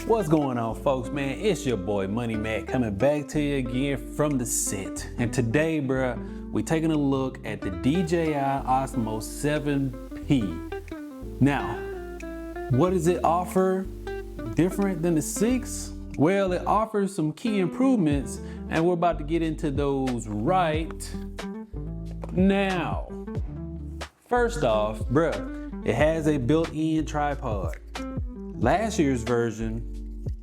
What's going on, folks, man? It's your boy Money Mac coming back to you again from the set. And today, bruh, we're taking a look at the DJI Osmo 7P. Now, what does it offer different than the 6? Well, it offers some key improvements, and we're about to get into those right now. First off, bruh, it has a built-in tripod. Last year's version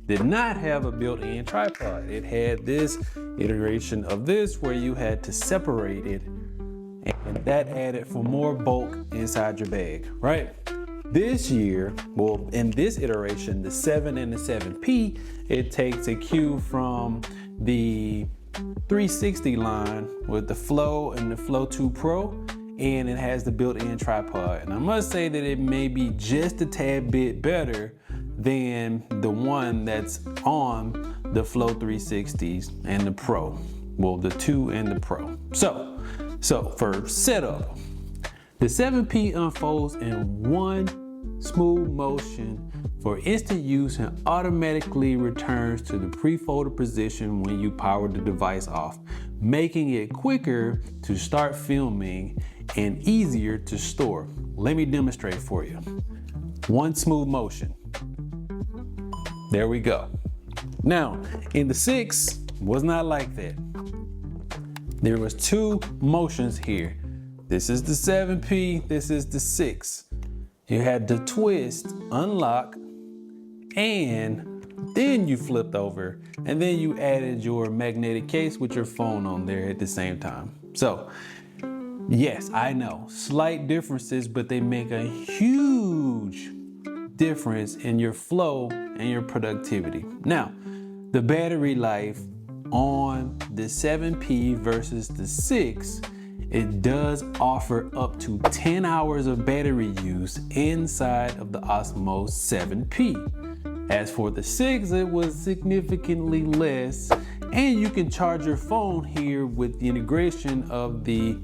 did not have a built-in tripod. It had this iteration of this where you had to separate it, and that added for more bulk inside your bag, right? This year, well, in this iteration, the 7 and the 7P, it takes a cue from the 360 line with the Flow and the Flow 2 Pro, and it has the built-in tripod. And I must say that it may be just a tad bit better than the one that's on the Flow 360s and the Pro. Well, the 2 and the Pro. So for setup, the 7P unfolds in one smooth motion for instant use and automatically returns to the pre-folded position when you power the device off, making it quicker to start filming and easier to store. Let me demonstrate for you. One smooth motion. There we go. Now, in the 6, was not like that. There was 2 motions here. This is the 7P, this is the 6. You had to twist, unlock, and then you flipped over, and then you added your magnetic case with your phone on there at the same time. So, yes, I know, slight differences, but they make a huge difference in your flow and your productivity. Now, the battery life on the 7P versus the 6, it does offer up to 10 hours of battery use inside of the Osmo 7P. As for the 6, it was significantly less, and you can charge your phone here with the integration of the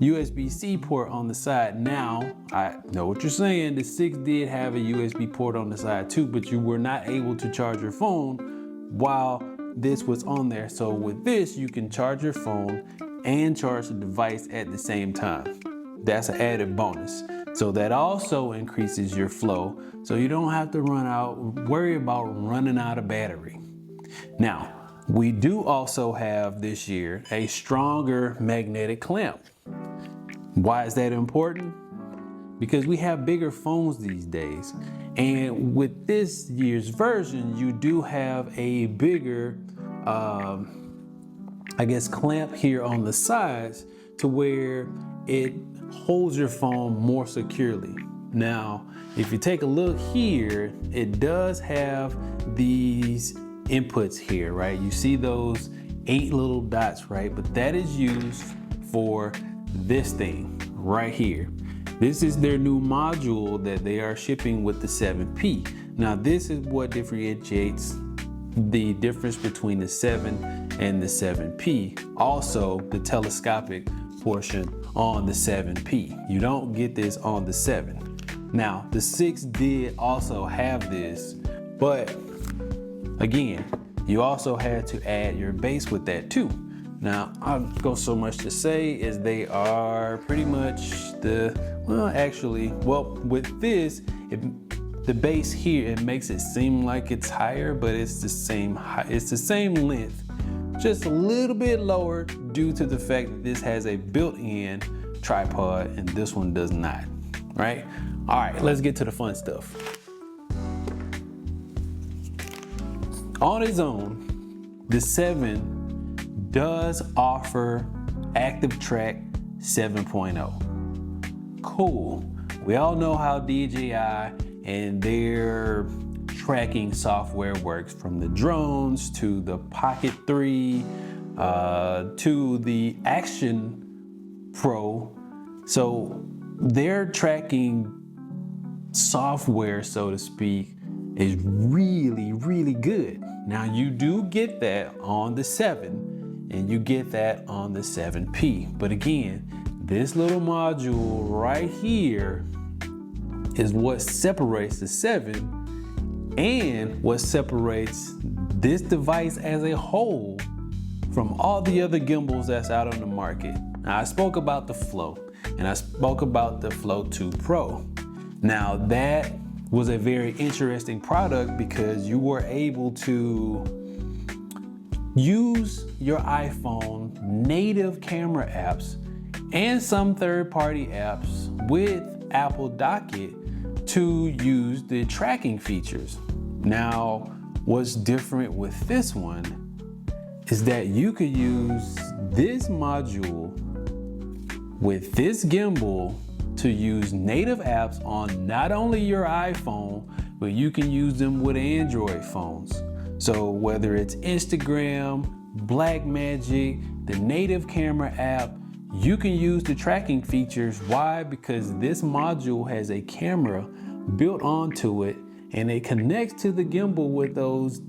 USB-C port on the side. Now, I know what you're saying. The 6 did have a USB port on the side too, but you were not able to charge your phone while this was on there. So with this, you can charge your phone and charge the device at the same time. That's an added bonus. So that also increases your flow, so you don't have to worry about running out of battery. Now, we do also have this year a stronger magnetic clamp. Why is that important? Because we have bigger phones these days. And with this year's version, you do have a bigger, clamp here on the sides to where it holds your phone more securely. Now, if you take a look here, it does have these inputs here, right? You see those 8 little dots, right? But that is used for this thing right here. This is their new module that they are shipping with the 7P. Now, this is what differentiates the difference between the 7 and the 7P. Also, the telescopic portion on the 7P. You don't get this on the 7. Now, the 6 did also have this, but again, you also had to add your base with that too. Now, I'll go so much to say is they are pretty much with this, the base here, it makes it seem like it's higher, but it's the same height, it's the same length, just a little bit lower due to the fact that this has a built-in tripod and this one does not, right? All right, let's get to the fun stuff. On its own, the 7 does offer Active Track 7.0. Cool. We all know how DJI and their tracking software works, from the drones to the Pocket 3 to the Action Pro. So their tracking software, so to speak, is really, really good. Now, you do get that on the 7 and you get that on the 7P. But again, this little module right here is what separates the 7 and what separates this device as a whole from all the other gimbals that's out on the market. Now, I spoke about the Flow and I spoke about the Flow 2 Pro. Now, that was a very interesting product because you were able to use your iPhone native camera apps and some third-party apps with Apple Docket to use the tracking features. Now, what's different with this one is that you could use this module with this gimbal to use native apps on not only your iPhone, but you can use them with Android phones. So whether it's Instagram, Blackmagic, the native camera app, you can use the tracking features. Why? Because this module has a camera built onto it and it connects to the gimbal with those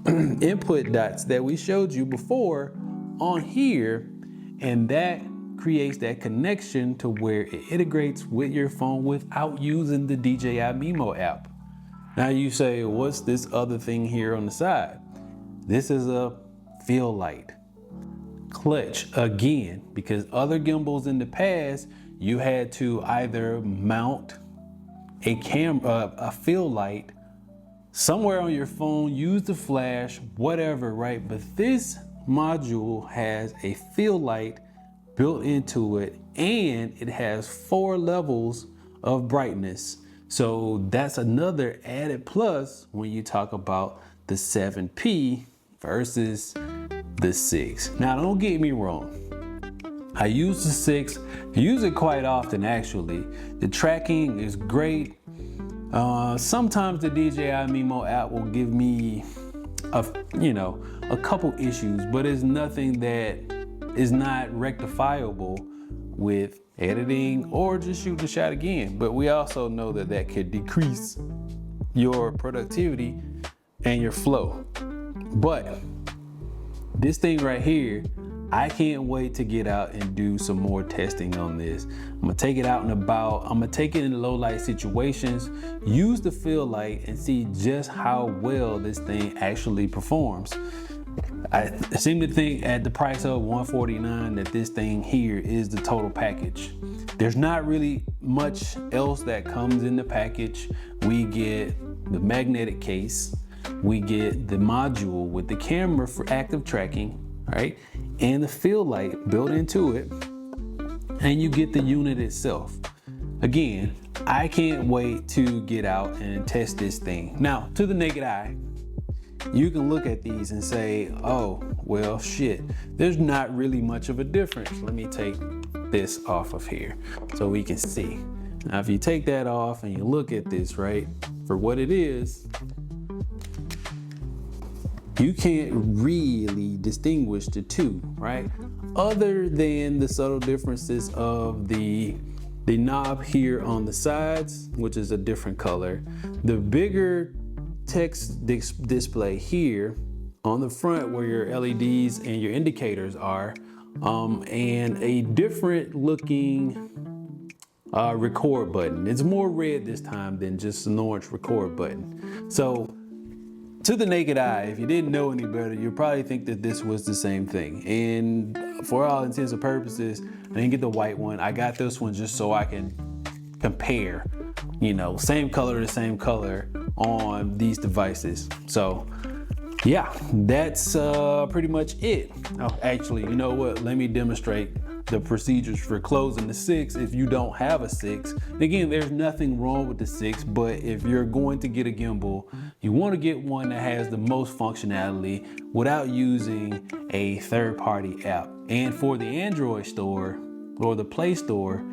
input dots that we showed you before on here, and that creates that connection to where it integrates with your phone without using the DJI Mimo app. Now you say, what's this other thing here on the side? This is a fill light clutch again, because other gimbals in the past, you had to either mount a fill light somewhere on your phone, use the flash, whatever, right? But this module has a fill light built into it, and it has 4 levels of brightness. So that's another added plus when you talk about the 7P versus the 6. Now, don't get me wrong. I use the 6, I use it quite often actually. The tracking is great. Sometimes the DJI Mimo app will give me a couple issues, but it's nothing that is not rectifiable with editing or just shoot the shot again. But we also know that that could decrease your productivity and your flow. But this thing right here, I can't wait to get out and do some more testing on this. I'm gonna take it out and about. I'm gonna take it in low light situations, use the fill light, and see just how well this thing actually performs. I seem to think at the price of $149 that this thing here is the total package. There's not really much else that comes in the package. We get the magnetic case, we get the module with the camera for active tracking, right? And the fill light built into it, and you get the unit itself. Again, I can't wait to get out and test this thing. Now, to the naked eye, you can look at these and say, oh, well, shit, there's not really much of a difference. Let me take this off of here so we can see. Now, if you take that off and you look at this, right, for what it is, you can't really distinguish the two, right? Other than the subtle differences of the knob here on the sides, which is a different color, the bigger text display here on the front where your LEDs and your indicators are, and a different looking record button. It's more red this time than just an orange record button. So to the naked eye, if you didn't know any better, you'd probably think that this was the same thing. And for all intents and purposes, I didn't get the white one. I got this one just so I can compare, same color to same color on these devices. So yeah, that's pretty much it. Oh, actually, you know what? Let me demonstrate the procedures for closing the 6 if you don't have a 6. Again, there's nothing wrong with the 6, but if you're going to get a gimbal, you want to get one that has the most functionality without using a third-party app. And for the Android store or the Play Store,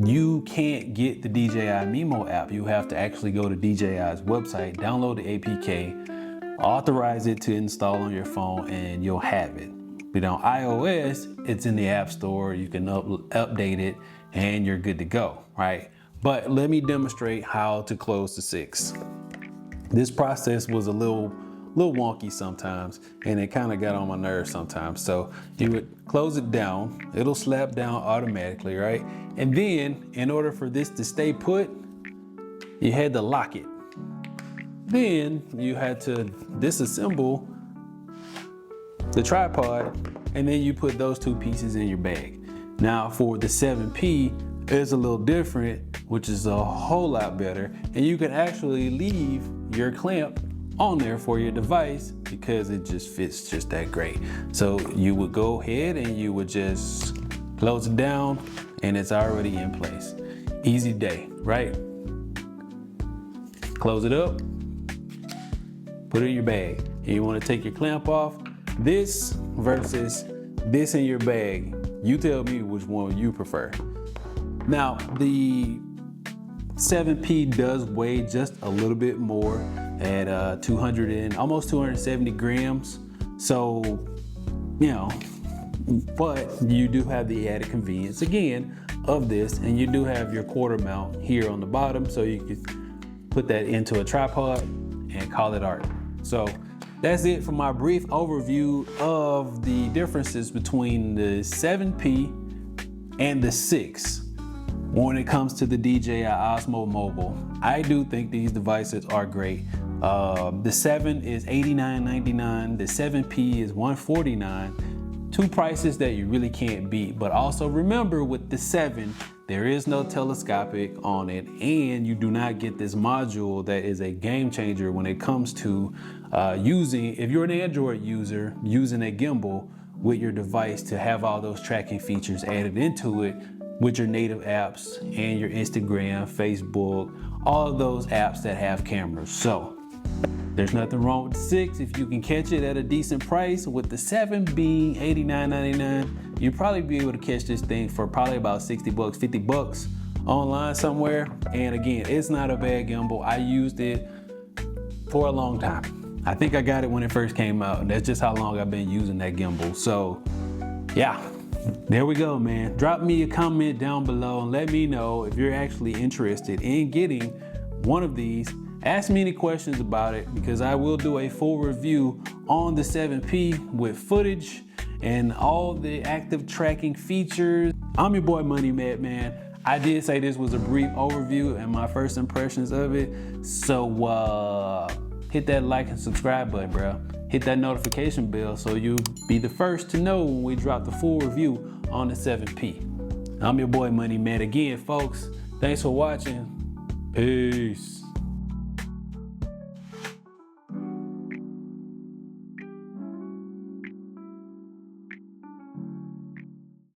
you can't get the DJI Mimo app. You have to actually go to DJI's website, download the APK, authorize it to install on your phone, and you'll have it. But on iOS, it's in the App Store. You can update it and you're good to go, right? But let me demonstrate how to close the 6. This process was a little wonky sometimes, and it kind of got on my nerves sometimes. So you would close it down, it'll slap down automatically, right? And then in order for this to stay put, you had to lock it. Then you had to disassemble the tripod, and then you put those two pieces in your bag. Now for the 7P, it's a little different, which is a whole lot better. And you can actually leave your clamp on there for your device because it just fits just that great. So you would go ahead and you would just close it down and it's already in place. Easy day, right? Close it up, put it in your bag. And you want to take your clamp off. This versus this in your bag, you tell me which one you prefer. Now, the 7P does weigh just a little bit more at almost 270 grams. So, you know, but you do have the added convenience again of this, and you do have your quarter mount here on the bottom, so you can put that into a tripod and call it art. So that's it for my brief overview of the differences between the 7P and the 6 when it comes to the DJI Osmo Mobile. I do think these devices are great. The 7 is $89.99, the 7P is $149. Two prices that you really can't beat. But also remember, with the 7, there is no telescopic on it, and you do not get this module that is a game changer when it comes to using, if you're an Android user, using a gimbal with your device to have all those tracking features added into it with your native apps and your Instagram, Facebook, all of those apps that have cameras. So there's nothing wrong with the 6 if you can catch it at a decent price. With the 7 being $89.99, you'll probably be able to catch this thing for probably about 60 bucks, 50 bucks online somewhere. And again, it's not a bad gimbal. I used it for a long time. I think I got it when it first came out, and that's just how long I've been using that gimbal. So yeah, there we go, man. Drop me a comment down below and let me know if you're actually interested in getting one of these. Ask me any questions about it, because I will do a full review on the 7P with footage and all the active tracking features. I'm your boy Money Madman. I did say this was a brief overview and my first impressions of it. So hit that like and subscribe button, bro. Hit that notification bell so you'll be the first to know when we drop the full review on the 7P. I'm your boy Money Man. Again, folks, thanks for watching. Peace.